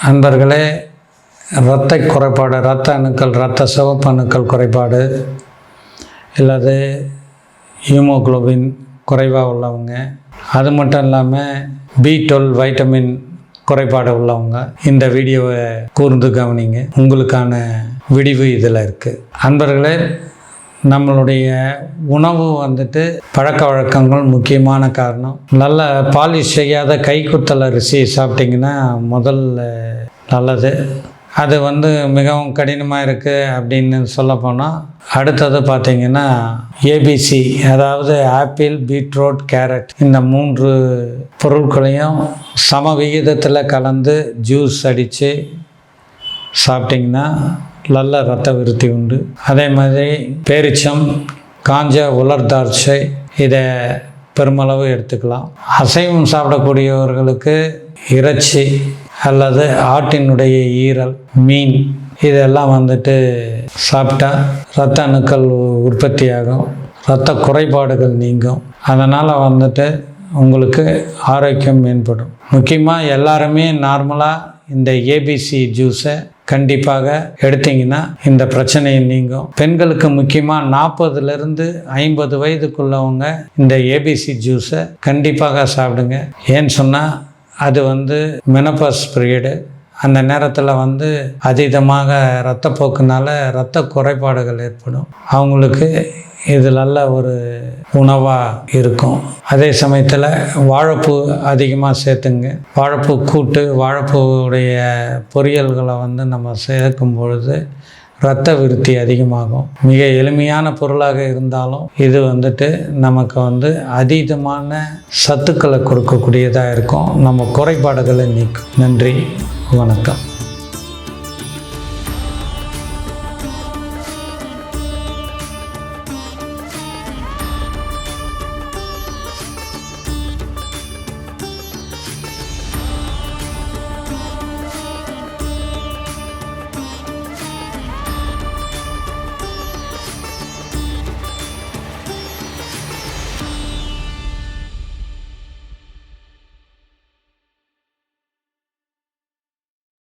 அன்பர்களே, இரத்த குறைபாடு, இரத்த அணுக்கள், இரத்த சிவப்பு அணுக்கள் குறைபாடு இல்லாது ஹீமோகுளோபின் குறைவாக உள்ளவங்க, அது மட்டும் இல்லாமல் B12 வைட்டமின் குறைபாடு உள்ளவங்க இந்த வீடியோவை கூர்ந்து கவனிங்க. உங்களுக்கான விடிவு இதில் இருக்குது. அன்பர்களே, நம்மளுடைய உணவு பழக்க வழக்கங்கள் முக்கியமான காரணம். நல்ல பாலிஷ் செய்யாத கைக்குத்தல் அரிசி சாப்பிட்டிங்கன்னா முதல்ல நல்லது. அது மிகவும் கடினமாக இருக்குது அப்படின்னு சொல்லப்போனால் அடுத்தது பார்த்திங்கன்னா ஏபிசி, அதாவது ஆப்பிள், பீட்ரூட், கேரட், இந்த 3 பொருட்களையும் சம விகிதத்தில் கலந்து ஜூஸ் அடித்து சாப்பிட்டிங்கன்னா நல்ல இரத்த விருத்தி உண்டு. அதே மாதிரி பேரிச்சம், காஞ்ச உலர் திராட்சை, இதை பெருமளவு எடுத்துக்கலாம். அசைவம் சாப்பிடக்கூடியவர்களுக்கு இறைச்சி அல்லது ஆட்டினுடைய ஈரல், மீன் இதெல்லாம் சாப்பிட்டா இரத்த அணுக்கள் உற்பத்தியாகும், இரத்த குறைபாடுகள் நீங்கும். அதனால் உங்களுக்கு ஆரோக்கியம் மேம்படும். முக்கியமாக எல்லாருமே நார்மலாக இந்த ஏபிசி ஜூஸை கண்டிப்பாக எடுத்திங்கன்னா இந்த பிரச்சனையை நீங்கும். பெண்களுக்கு முக்கியமாக 40லேருந்து 50 வயதுக்குள்ளவங்க இந்த ஏபிசி ஜூஸை கண்டிப்பாக சாப்பிடுங்க. ஏன்னு சொன்னால் அது மெனோபாஸ் பீரியடு. அந்த நேரத்தில் அதீதமாக இரத்தப்போக்குனால இரத்த குறைபாடுகள் ஏற்படும். அவங்களுக்கு இது நல்ல ஒரு உணவாக இருக்கும். அதே சமயத்தில் வாழைப்பூ அதிகமாக சேர்த்துங்க. வாழைப்பூ கூட்டு, வாழைப்பூவுடைய பொரியல்களை நம்ம சேர்க்கும் பொழுது இரத்த விருத்தி அதிகமாகும். மிக எளிமையான பொருளாக இருந்தாலும் இது நமக்கு அதீதமான சத்துக்களை கொடுக்கக்கூடியதாக இருக்கும். நம்ம குறைபாடுகளை நீக்கும். நன்றி, வணக்கம்.